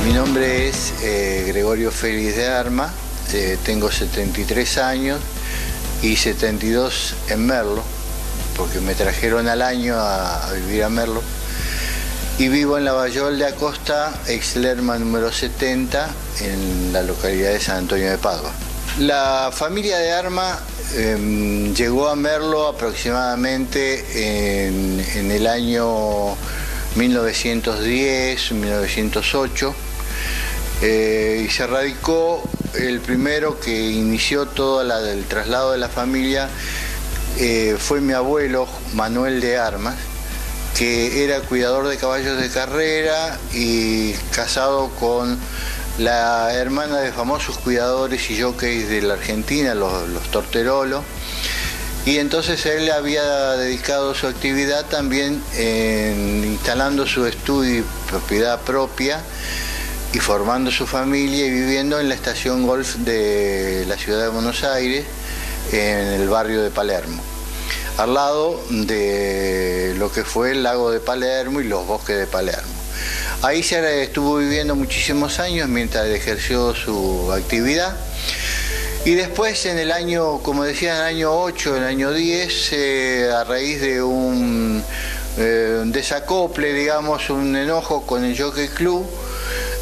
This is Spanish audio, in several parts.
Mi nombre es Gregorio Félix de Armas, tengo 73 años y 72 en Merlo, porque me trajeron al año a vivir a Merlo. Y vivo en Lavallol de Acosta, ex Lerma número 70, en la localidad de San Antonio de Padua. La familia de Armas llegó a Merlo aproximadamente en el año 1910, 1908, y se radicó. El primero que inició todo el traslado de la familia fue mi abuelo Manuel de Armas, que era cuidador de caballos de carrera y casado con la hermana de famosos cuidadores y jockeys de la Argentina, los Torterolo. Y entonces él había dedicado su actividad también instalando su estudio y propiedad propia y formando su familia y viviendo en la estación golf de la ciudad de Buenos Aires, en el barrio de Palermo, al lado de lo que fue el lago de Palermo y los bosques de Palermo. Ahí se estuvo viviendo muchísimos años mientras ejerció su actividad. Y después en el año, como decía, en el año 8, en el año 10, a raíz de un desacople, digamos, un enojo con el Jockey Club,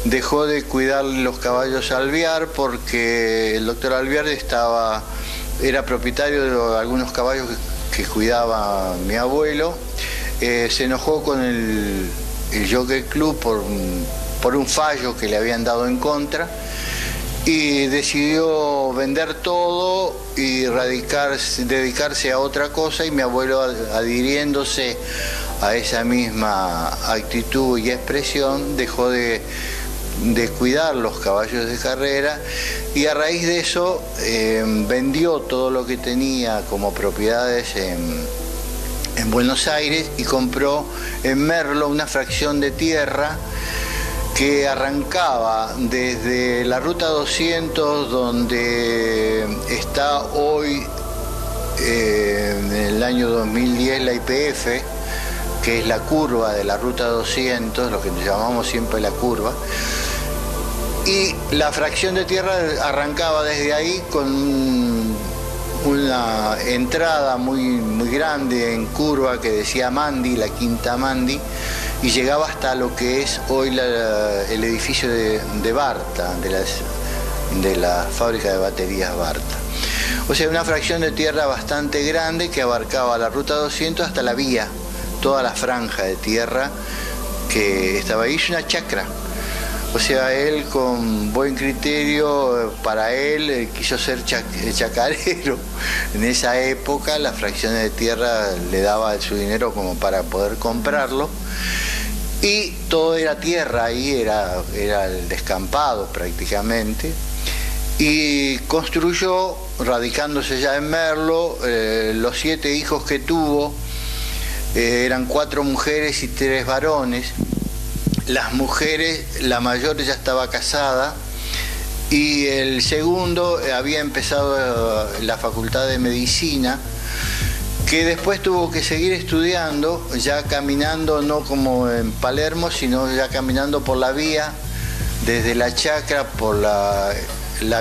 dejó de cuidar los caballos Alvear porque el doctor Alvear era propietario de algunos caballos que cuidaba mi abuelo. Se enojó con el Jockey Club por un fallo que le habían dado en contra y decidió vender todo y dedicarse a otra cosa, y mi abuelo, adhiriéndose a esa misma actitud y expresión, dejó de cuidar los caballos de carrera, y a raíz de eso vendió todo lo que tenía como propiedades en Buenos Aires y compró en Merlo una fracción de tierra que arrancaba desde la ruta 200, donde está hoy, en el año 2010, la YPF, que es la curva de la ruta 200, lo que llamamos siempre la curva. Y la fracción de tierra arrancaba desde ahí con una entrada muy grande en curva que decía Mandi, la quinta Mandi, y llegaba hasta lo que es hoy el edificio de Barta, de la fábrica de baterías Barta. O sea, una fracción de tierra bastante grande que abarcaba la ruta 200 hasta la vía, toda la franja de tierra que estaba ahí. Es una chacra. O sea, él con buen criterio, para él quiso ser chacarero. En esa época las fracciones de tierra le daba su dinero como para poder comprarlo. Y todo era tierra, ahí era el descampado prácticamente. Y construyó, radicándose ya en Merlo, los 7 hijos que tuvo, eran 4 mujeres y 3 varones. Las mujeres, la mayor ya estaba casada y el segundo había empezado la facultad de medicina, que después tuvo que seguir estudiando, ya caminando, no como en Palermo, sino ya caminando por la vía, desde la chacra, por la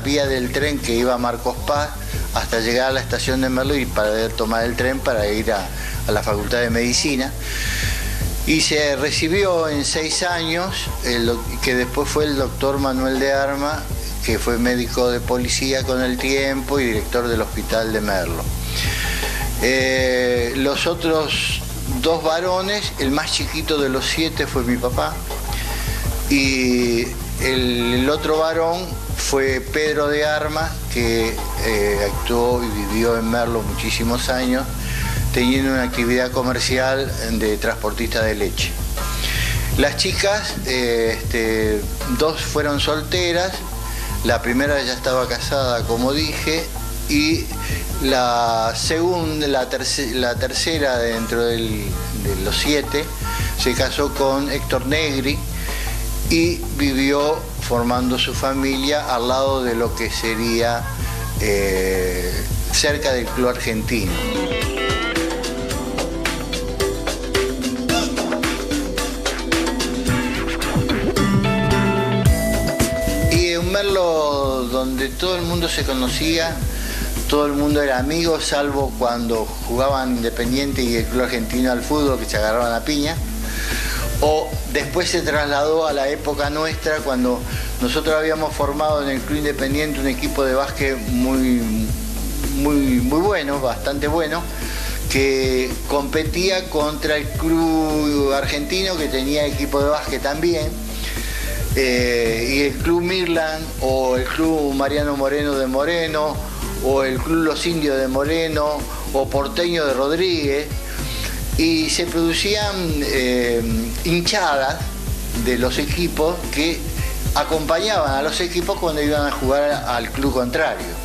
vía del tren que iba a Marcos Paz, hasta llegar a la estación de Merlo y para tomar el tren para ir a la facultad de medicina. Y se recibió en 6 años, que después fue el doctor Manuel de Armas, que fue médico de policía con el tiempo y director del hospital de Merlo. Los otros 2 varones, el más chiquito de los 7 fue mi papá, y el otro varón fue Pedro de Armas, que actuó y vivió en Merlo muchísimos años, teniendo una actividad comercial de transportista de leche. Las chicas, 2 fueron solteras, la primera ya estaba casada, como dije, y la tercera dentro de los 7 se casó con Héctor Negri y vivió formando su familia al lado de lo que sería cerca del Club Argentino. Merlo donde todo el mundo se conocía, todo el mundo era amigo, salvo cuando jugaban Independiente y el Club Argentino al fútbol, que se agarraban a piña. O después se trasladó a la época nuestra, cuando nosotros habíamos formado en el Club Independiente un equipo de básquet muy bueno, bastante bueno, que competía contra el Club Argentino, que tenía equipo de básquet también, y el Club Mirland, o el Club Mariano Moreno de Moreno, o el Club Los Indios de Moreno, o Porteño de Rodríguez, y se producían hinchadas de los equipos que acompañaban a los equipos cuando iban a jugar al club contrario.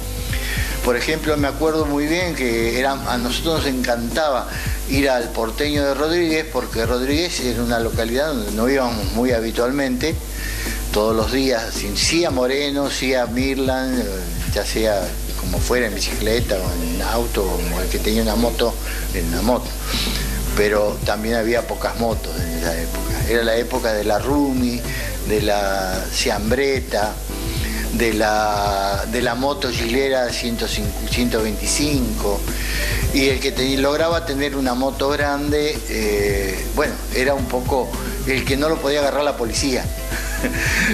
Por ejemplo, me acuerdo muy bien que a nosotros nos encantaba ir al Porteño de Rodríguez, porque Rodríguez era una localidad donde no íbamos muy habitualmente, todos los días, sí a Moreno, sí a Mirland, ya sea como fuera, en bicicleta o en auto, o el que tenía una moto, en una moto. Pero también había pocas motos en esa época. Era la época de la Rumi, de la Ciambretta, de la moto Gilera 125, y el que lograba tener una moto grande, bueno, era un poco el que no lo podía agarrar la policía.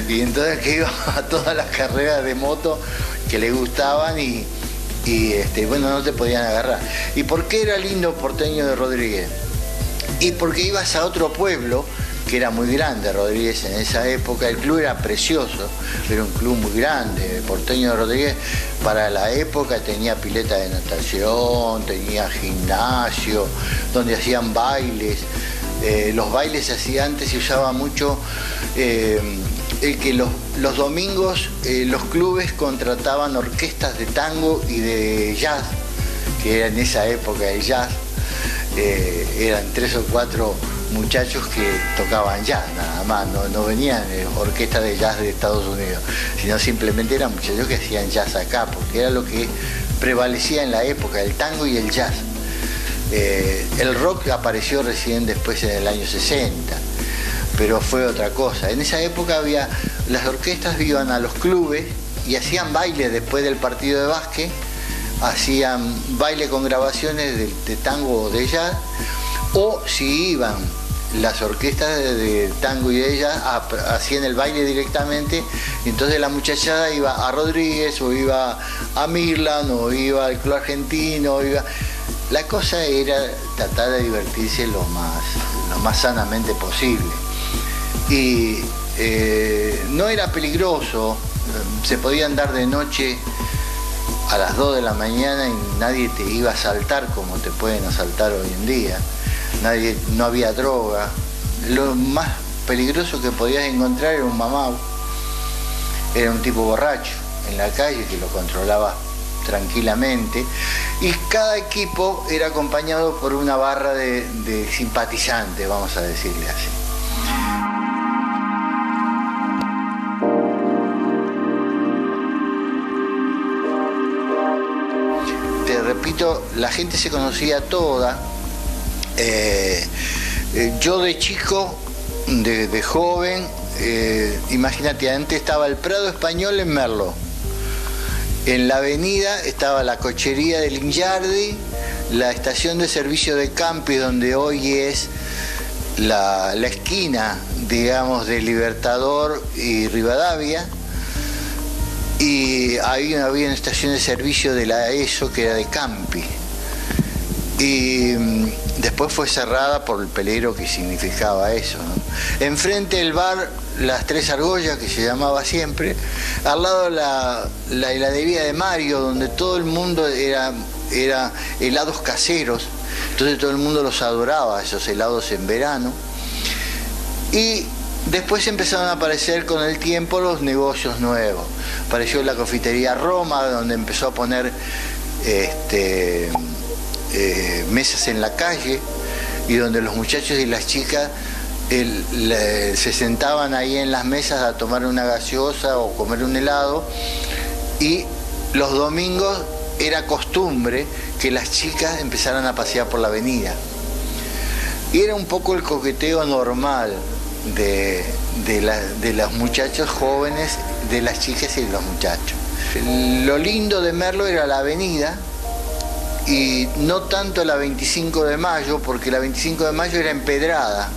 Y entonces que iba a todas las carreras de moto que le gustaban y bueno, no te podían agarrar. ¿Y por qué era lindo Porteño de Rodríguez? Y porque ibas a otro pueblo que era muy grande, Rodríguez en esa época. El club era precioso, era un club muy grande. Porteño de Rodríguez para la época tenía pileta de natación, tenía gimnasio, donde hacían bailes. Los bailes antes se usaba mucho que los domingos los clubes contrataban orquestas de tango y de jazz, que era en esa época el jazz. Eran 3 o 4 muchachos que tocaban jazz nada más, no venían orquestas de jazz de Estados Unidos, sino simplemente eran muchachos que hacían jazz acá, porque era lo que prevalecía en la época, el tango y el jazz. El rock apareció recién después en el año 60, pero fue otra cosa. En esa época las orquestas iban a los clubes y hacían baile después del partido de básquet, hacían baile con grabaciones de tango o de jazz, o si iban las orquestas de tango y de jazz hacían el baile directamente, y entonces la muchachada iba a Rodríguez o iba a Mirland o iba al Club Argentino, la cosa era tratar de divertirse lo más sanamente posible. Y no era peligroso, se podía andar de noche a las 2 de la mañana y nadie te iba a asaltar como te pueden asaltar hoy en día. No había droga. Lo más peligroso que podías encontrar era un mamau. Era un tipo borracho en la calle que lo controlaba tranquilamente, y cada equipo era acompañado por una barra de simpatizantes, vamos a decirle así. Te repito, la gente se conocía toda. Yo de chico, de joven, imagínate, antes estaba el Prado Español en Merlo. En la avenida estaba la cochería de Lingiardi, la estación de servicio de Campi, donde hoy es la esquina, digamos, de Libertador y Rivadavia, y había una estación de servicio de la ESO que era de Campi. Y después fue cerrada por el peligro que significaba eso, ¿no? Enfrente el bar Las Tres Argollas, que se llamaba siempre, al lado la heladería de Mario, donde todo el mundo era helados caseros, entonces todo el mundo los adoraba, esos helados en verano. Y después empezaron a aparecer con el tiempo los negocios nuevos. Apareció la confitería Roma, donde empezó a poner mesas en la calle, y donde los muchachos y las chicas se sentaban ahí en las mesas a tomar una gaseosa o comer un helado, y los domingos era costumbre que las chicas empezaran a pasear por la avenida. Y era un poco el coqueteo normal, de los muchachos jóvenes, de las chicas y de los muchachos. Lo lindo de Merlo era la avenida, y no tanto la 25 de mayo, porque la 25 de mayo era empedrada.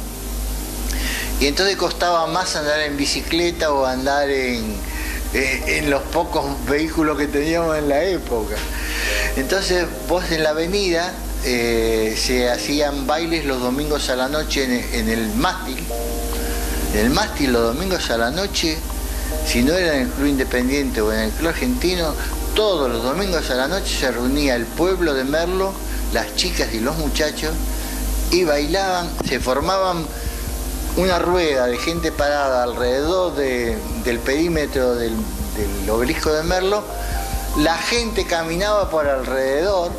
Y entonces costaba más andar en bicicleta o andar en los pocos vehículos que teníamos en la época. Entonces vos en la avenida se hacían bailes los domingos a la noche en el mástil. En el mástil los domingos a la noche, si no era en el Club Independiente o en el Club Argentino, todos los domingos a la noche se reunía el pueblo de Merlo, las chicas y los muchachos, y bailaban, se formaban una rueda de gente parada alrededor del perímetro del obelisco de Merlo. La gente caminaba por alrededor,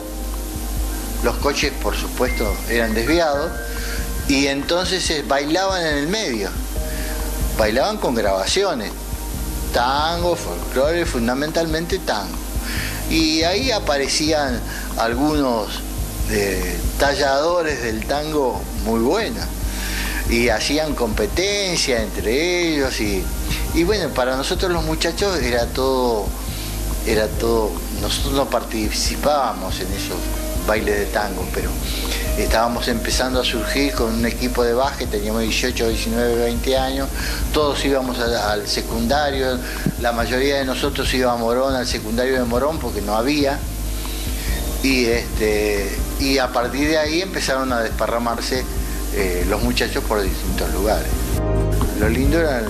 los coches por supuesto eran desviados, y entonces bailaban en el medio, bailaban con grabaciones, tango, folclore, fundamentalmente tango. Y ahí aparecían algunos talladores del tango muy buenos, y hacían competencia entre ellos, y bueno, para nosotros los muchachos era todo, nosotros no participábamos en esos bailes de tango, pero estábamos empezando a surgir con un equipo de básquet, teníamos 18, 19, 20 años, todos íbamos al secundario, la mayoría de nosotros iba a Morón, al secundario de Morón, porque no había, y a partir de ahí empezaron a desparramarse los muchachos por distintos lugares. Lo lindo eran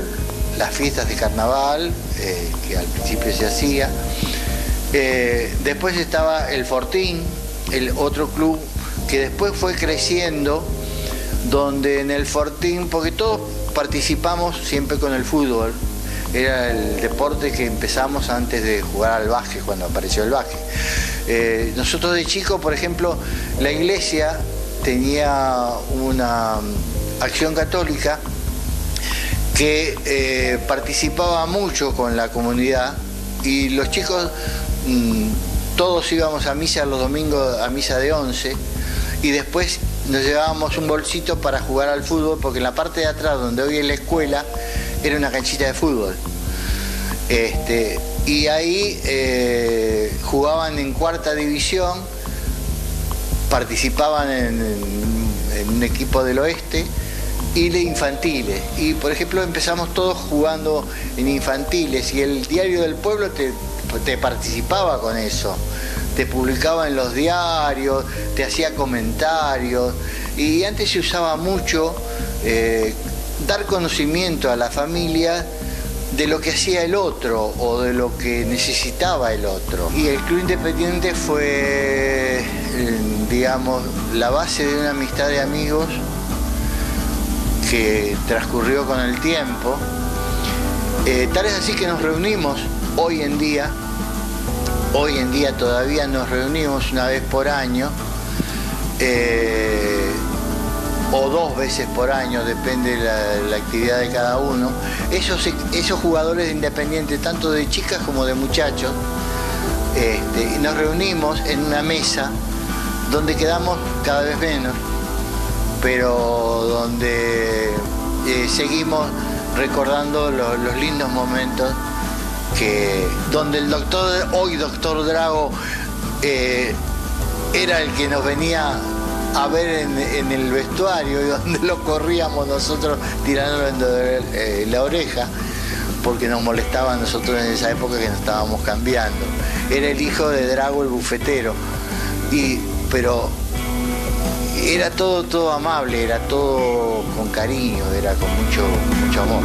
las fiestas de carnaval, que al principio se hacía. Después estaba el Fortín, el otro club que después fue creciendo, donde en el Fortín, porque todos participamos siempre con el fútbol, era el deporte que empezamos antes de jugar al básquet, cuando apareció el básquet. Nosotros de chicos, por ejemplo, la iglesia tenía una acción católica que participaba mucho con la comunidad, y los chicos todos íbamos a misa los domingos, a misa de 11, y después nos llevábamos un bolsito para jugar al fútbol, porque en la parte de atrás, donde hoy es la escuela, era una canchita de fútbol. Y ahí jugaban en cuarta división, participaban en un equipo del oeste, y de infantiles. Y por ejemplo empezamos todos jugando en infantiles, y el Diario del Pueblo te participaba con eso, te publicaba en los diarios, te hacía comentarios, y antes se usaba mucho dar conocimiento a la familia de lo que hacía el otro o de lo que necesitaba el otro. Y el Club Independiente fue, digamos, la base de una amistad de amigos que transcurrió con el tiempo. Tal es así que nos reunimos hoy en día todavía nos reunimos una vez por año, o 2 veces por año, depende de la actividad de cada uno. Esos jugadores de Independiente, tanto de chicas como de muchachos, y nos reunimos en una mesa donde quedamos cada vez menos, pero donde seguimos recordando los lindos momentos, donde el hoy doctor Drago era el que nos venía a ver en el vestuario, y donde lo corríamos nosotros tirándolo en la oreja, porque nos molestaba a nosotros en esa época que nos estábamos cambiando. Era el hijo de Drago el bufetero, pero era todo amable, era todo con cariño, era con mucho amor.